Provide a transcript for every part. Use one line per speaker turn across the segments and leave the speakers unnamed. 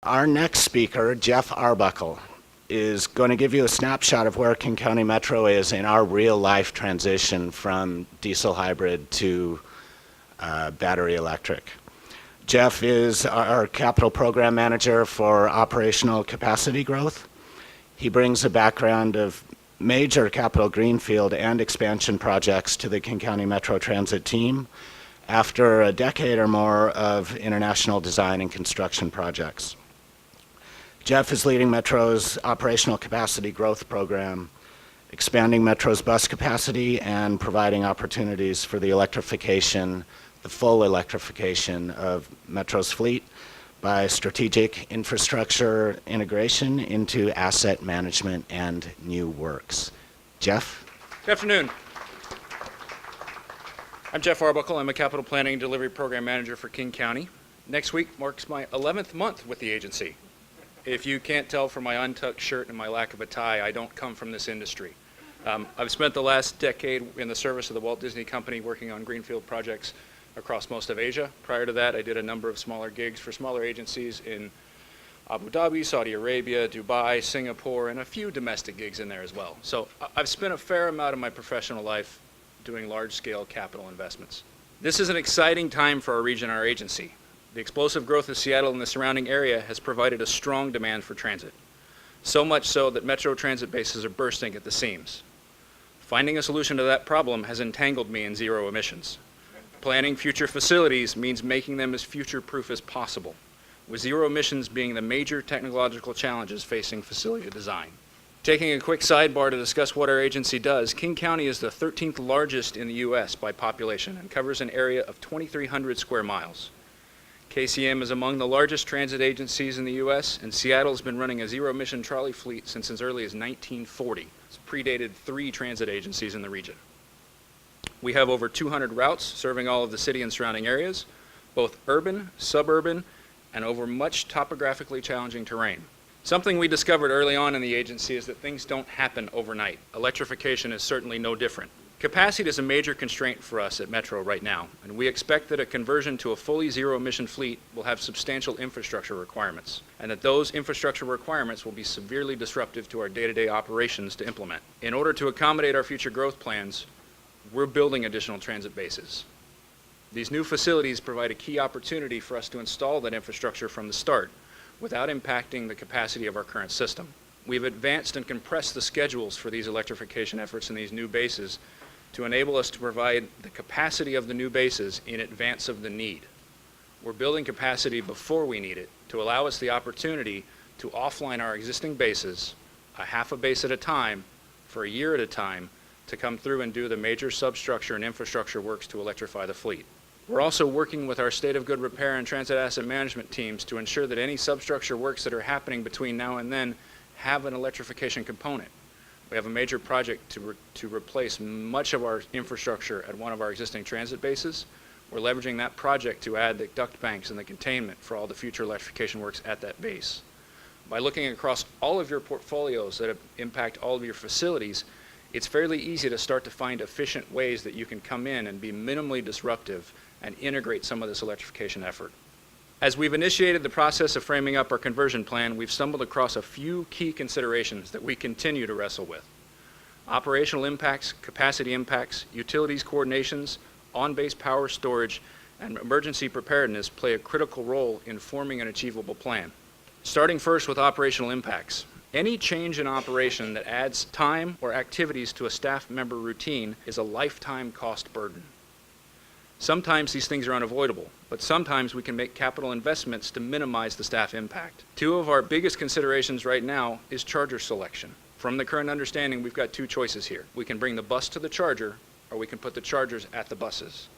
Our next speaker, Jeff Arbuckle, is going to give you a snapshot of where King County Metro is in our real-life transition from diesel hybrid to battery electric. Jeff is our capital program manager for operational capacity growth. He brings a background of major capital greenfield and expansion projects to the King County Metro Transit team after a decade or more of international design and construction projects. Jeff is leading Metro's operational capacity growth program, expanding Metro's bus capacity and providing opportunities for the electrification, the full electrification of Metro's fleet by strategic infrastructure integration into asset management and new works. Jeff?
Good afternoon. I'm Jeff Arbuckle. I'm a capital planning and delivery program manager for King County. Next week marks my 11th month with the agency. If you can't tell from my untucked shirt and my lack of a tie, I don't come from this industry. I've spent the last decade in the service of the Walt Disney Company working on greenfield projects across most of Asia. Prior to that, I did a number of smaller gigs for smaller agencies in Abu Dhabi, Saudi Arabia, Dubai, Singapore, and a few domestic gigs in there as well. So I've spent a fair amount of my professional life doing large-scale capital investments. This is an exciting time for our region and our agency. The explosive growth of Seattle and the surrounding area has provided a strong demand for transit, so much so that Metro transit bases are bursting at the seams. Finding a solution to that problem has entangled me in zero emissions. Planning future facilities means making them as future-proof as possible, with zero emissions being the major technological challenges facing facility design. Taking a quick sidebar to discuss what our agency does, King County is the 13th largest in the U.S. by population and covers an area of 2,300 square miles. KCM is among the largest transit agencies in the U.S., and Seattle has been running a zero-emission trolley fleet since as early as 1940. It's predated 3 transit agencies in the region. We have over 200 routes serving all of the city and surrounding areas, both urban, suburban, and over much topographically challenging terrain. Something we discovered early on in the agency is that things don't happen overnight. Electrification is certainly no different. Capacity is a major constraint for us at Metro right now, and we expect that a conversion to a fully zero-emission fleet will have substantial infrastructure requirements, and that those infrastructure requirements will be severely disruptive to our day-to-day operations to implement. In order to accommodate our future growth plans, we're building additional transit bases. These new facilities provide a key opportunity for us to install that infrastructure from the start without impacting the capacity of our current system. We've advanced and compressed the schedules for these electrification efforts in these new bases to enable us to provide the capacity of the new bases in advance of the need. We're building capacity before we need it to allow us the opportunity to offline our existing bases, a half a base at a time, for a year at a time, to come through and do the major substructure and infrastructure works to electrify the fleet. We're also working with our state of good repair and transit asset management teams to ensure that any substructure works that are happening between now and then have an electrification component. We have a major project to replace much of our infrastructure at one of our existing transit bases. We're leveraging that project to add the duct banks and the containment for all the future electrification works at that base. By looking across all of your portfolios that impact all of your facilities, it's fairly easy to start to find efficient ways that you can come in and be minimally disruptive and integrate some of this electrification effort. As we've initiated the process of framing up our conversion plan, we've stumbled across a few key considerations that we continue to wrestle with. Operational impacts, capacity impacts, utilities coordinations, on-base power storage, and emergency preparedness play a critical role in forming an achievable plan. Starting first with operational impacts. Any change in operation that adds time or activities to a staff member routine is a lifetime cost burden. Sometimes these things are unavoidable, but sometimes we can make capital investments to minimize the staff impact. 2 of our biggest considerations right now is charger selection. From the current understanding, we've got 2 choices here. We can bring the bus to the charger, or we can put the chargers at the buses.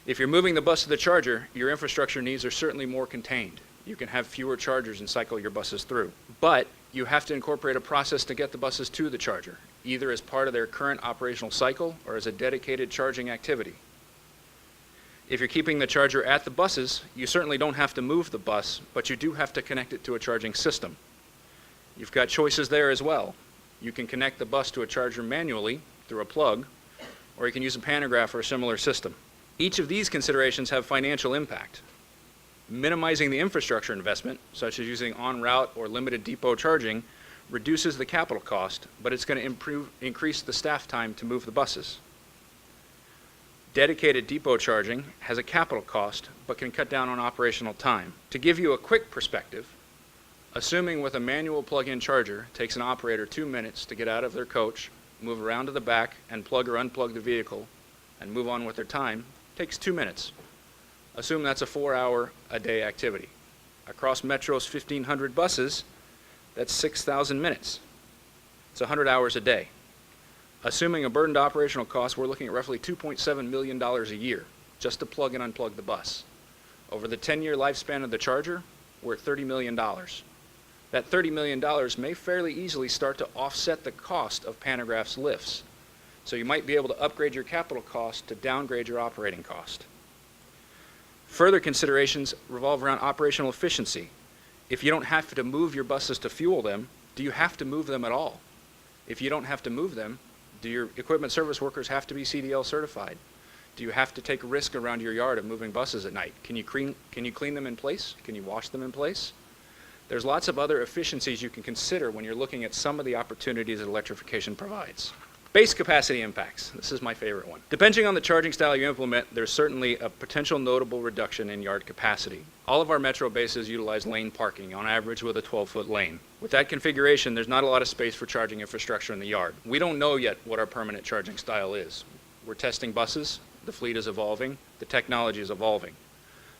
If you're moving the bus to the charger, your infrastructure needs are certainly more contained. You can have fewer chargers and cycle your buses through. But you have to incorporate a process to get the buses to the charger, either as part of their current operational cycle or as a dedicated charging activity. If you're keeping the charger at the buses, you certainly don't have to move the bus, but you do have to connect it to a charging system. You've got choices there as well. You can connect the bus to a charger manually through a plug, or you can use a pantograph or a similar system. Each of these considerations have financial impact. Minimizing the infrastructure investment, such as using en-route or limited depot charging, reduces the capital cost, but it's going to increase the staff time to move the buses. Dedicated depot charging has a capital cost, but can cut down on operational time. To give you a quick perspective, assuming with a manual plug-in charger takes an operator 2 minutes to get out of their coach, move around to the back, and plug or unplug the vehicle, and move on with their time, takes 2 minutes. Assume that's a 4-hour-a-day activity. Across Metro's 1,500 buses, that's 6,000 minutes. It's 100 hours a day. Assuming a burdened operational cost, we're looking at roughly $2.7 million a year just to plug and unplug the bus. Over the 10-year lifespan of the charger, we're at $30 million. That $30 million may fairly easily start to offset the cost of pantographs lifts. So you might be able to upgrade your capital cost to downgrade your operating cost. Further considerations revolve around operational efficiency. If you don't have to move your buses to fuel them, do you have to move them at all? If you don't have to move them, do your equipment service workers have to be CDL certified? Do you have to take a risk around your yard of moving buses at night? Can you clean them in place? Can you wash them in place? There's lots of other efficiencies you can consider when you're looking at some of the opportunities that electrification provides. Base capacity impacts. This is my favorite one. Depending on the charging style you implement, there's certainly a potential notable reduction in yard capacity. All of our Metro bases utilize lane parking, on average with a 12-foot lane. With that configuration, there's not a lot of space for charging infrastructure in the yard. We don't know yet what our permanent charging style is. We're testing buses, the fleet is evolving, the technology is evolving.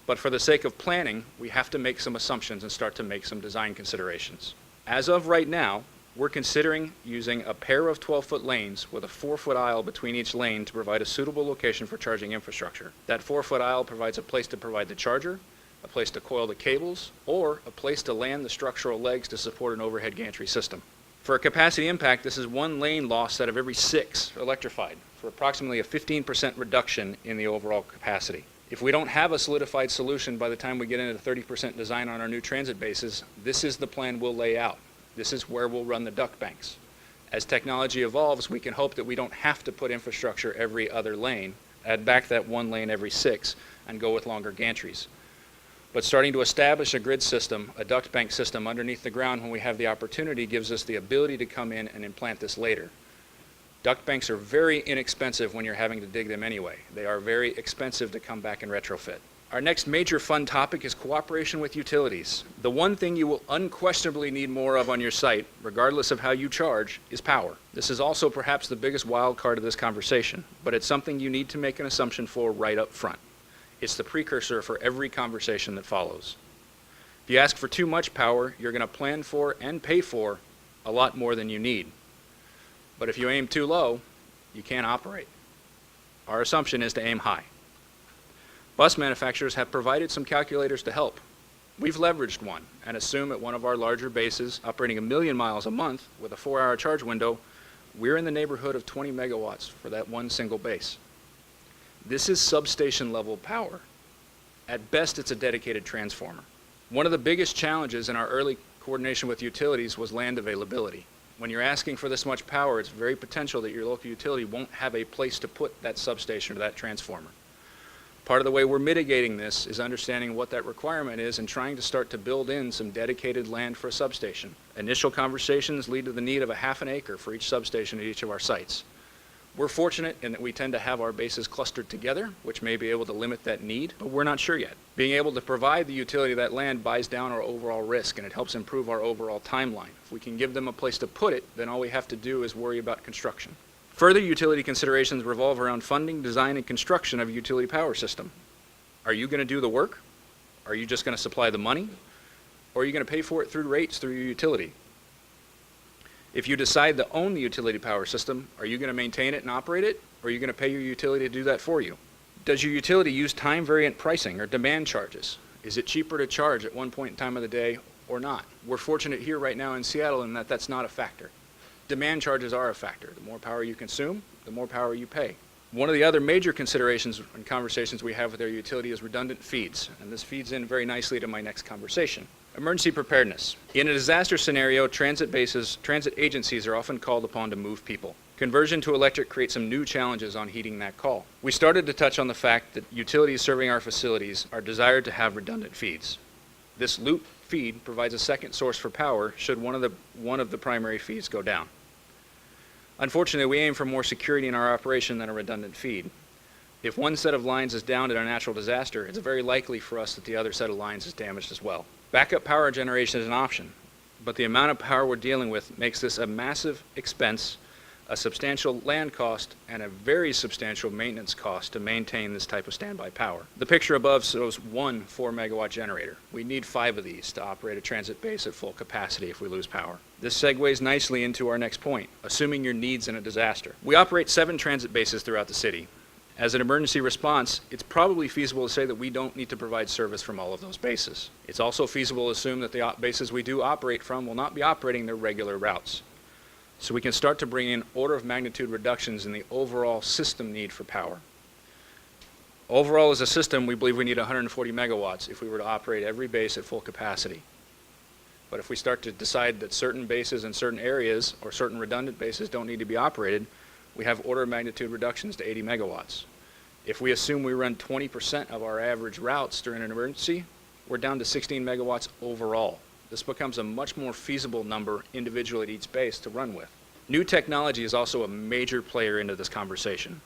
But for the sake of planning, we have to make some assumptions and start to make some design considerations. As of right now, we're considering using a pair of 12-foot lanes with a 4-foot aisle between each lane to provide a suitable location for charging infrastructure. That 4-foot aisle provides a place to provide the charger, a place to coil the cables, or a place to land the structural legs to support an overhead gantry system. For a capacity impact, this is 1 lane lost out of every 6 electrified, for approximately a 15% reduction in the overall capacity. If we don't have a solidified solution by the time we get into 30% design on our new transit bases, this is the plan we'll lay out. This is where we'll run the duct banks. As technology evolves, we can hope that we don't have to put infrastructure every other lane, add back that 1 lane every 6, and go with longer gantries. But starting to establish a grid system, a duct bank system underneath the ground when we have the opportunity gives us the ability to come in and implant this later. Duct banks are very inexpensive when you're having to dig them anyway. They are very expensive to come back and retrofit. Our next major fun topic is cooperation with utilities. The one thing you will unquestionably need more of on your site, regardless of how you charge, is power. This is also perhaps the biggest wild card of this conversation, but it's something you need to make an assumption for right up front. It's the precursor for every conversation that follows. If you ask for too much power, you're going to plan for and pay for a lot more than you need. But if you aim too low, you can't operate. Our assumption is to aim high. Bus manufacturers have provided some calculators to help. We've leveraged one and assume at one of our larger bases operating 1 million miles a month with a 4-hour charge window, we're in the neighborhood of 20 megawatts for that one single base. This is substation level power. At best, it's a dedicated transformer. One of the biggest challenges in our early coordination with utilities was land availability. When you're asking for this much power, it's very potential that your local utility won't have a place to put that substation or that transformer. Part of the way we're mitigating this is understanding what that requirement is and trying to start to build in some dedicated land for a substation. Initial conversations lead to the need of a half an acre for each substation at each of our sites. We're fortunate in that we tend to have our bases clustered together, which may be able to limit that need, but we're not sure yet. Being able to provide the utility that land buys down our overall risk, and it helps improve our overall timeline. If we can give them a place to put it, then all we have to do is worry about construction. Further utility considerations revolve around funding, design, and construction of a utility power system. Are you going to do the work? Are you just going to supply the money? Or are you going to pay for it through rates through your utility? If you decide to own the utility power system, are you going to maintain it and operate it? Or are you going to pay your utility to do that for you? Does your utility use time variant pricing or demand charges? Is it cheaper to charge at one point in time of the day or not? We're fortunate here right now in Seattle in that that's not a factor. Demand charges are a factor. The more power you consume, the more power you pay. One of the other major considerations and conversations we have with our utility is redundant feeds, and this feeds in very nicely to my next conversation. Emergency preparedness. In a disaster scenario, transit agencies are often called upon to move people. Conversion to electric creates some new challenges on heeding that call. We started to touch on the fact that utilities serving our facilities are desired to have redundant feeds. This loop feed provides a second source for power should one of the primary feeds go down. Unfortunately, we aim for more security in our operation than a redundant feed. If one set of lines is down in a natural disaster, it's very likely for us that the other set of lines is damaged as well. Backup power generation is an option, but the amount of power we're dealing with makes this a massive expense, a substantial land cost, and a very substantial maintenance cost to maintain this type of standby power. The picture above shows one 4-megawatt generator. We need 5 of these to operate a transit base at full capacity if we lose power. This segues nicely into our next point, assuming your needs in a disaster. We operate 7 transit bases throughout the city. As an emergency response, it's probably feasible to say that we don't need to provide service from all of those bases. It's also feasible to assume that the bases we do operate from will not be operating their regular routes. So we can start to bring in order of magnitude reductions in the overall system need for power. Overall, as a system, we believe we need 140 megawatts if we were to operate every base at full capacity. But if we start to decide that certain bases in certain areas or certain redundant bases don't need to be operated, we have order of magnitude reductions to 80 megawatts. If we assume we run 20% of our average routes during an emergency, we're down to 16 megawatts overall. This becomes a much more feasible number individually at each base to run with. New technology is also a major player into this conversation.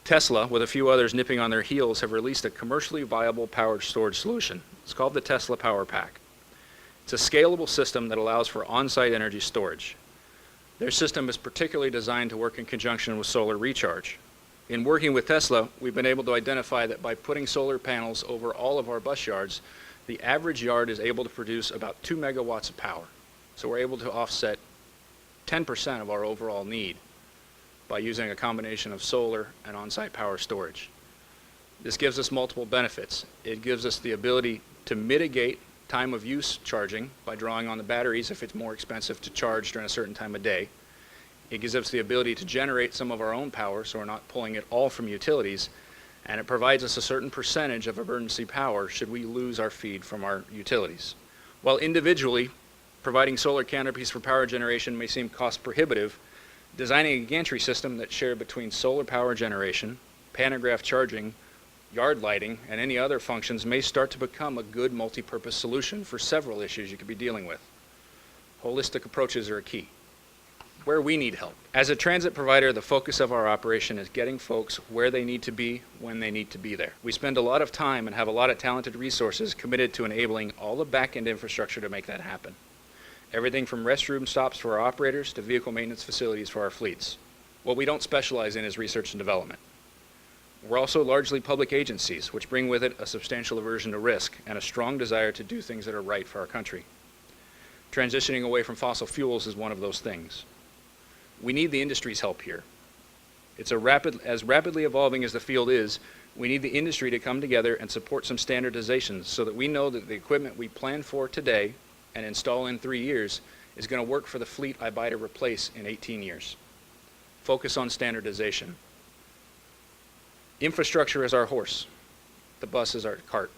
Tesla, with a few others nipping on their heels, have released a commercially viable power storage solution. It's called the Tesla Power Pack. It's a scalable system that allows for on-site energy storage. Their system is particularly designed to work in conjunction with solar recharge. In working with Tesla, we've been able to identify that by putting solar panels over all of our bus yards, the average yard is able to produce about 2 megawatts of power. So we're able to offset 10% of our overall need by using a combination of solar and on-site power storage. This gives us multiple benefits. It gives us the ability to mitigate time of use charging by drawing on the batteries if it's more expensive to charge during a certain time of day. It gives us the ability to generate some of our own power so we're not pulling it all from utilities, and it provides us a certain percentage of emergency power should we lose our feed from our utilities. While individually, providing solar canopies for power generation may seem cost prohibitive, designing a gantry system that's shared between solar power generation, pantograph charging, yard lighting, and any other functions may start to become a good multi-purpose solution for several issues you could be dealing with. Holistic approaches are a key. Where we need help. As a transit provider, the focus of our operation is getting folks where they need to be when they need to be there. We spend a lot of time and have a lot of talented resources committed to enabling all the back-end infrastructure to make that happen. Everything from restroom stops for our operators to vehicle maintenance facilities for our fleets. What we don't specialize in is research and development. We're also largely public agencies, which bring with it a substantial aversion to risk and a strong desire to do things that are right for our country. Transitioning away from fossil fuels is one of those things. We need the industry's help here. It's as rapidly evolving as the field is, we need the industry to come together and support some standardizations so that we know that the equipment we plan for today and install in 3 years is going to work for the fleet I buy to replace in 18 years. Focus on standardization. Infrastructure is our horse. The bus is our cart.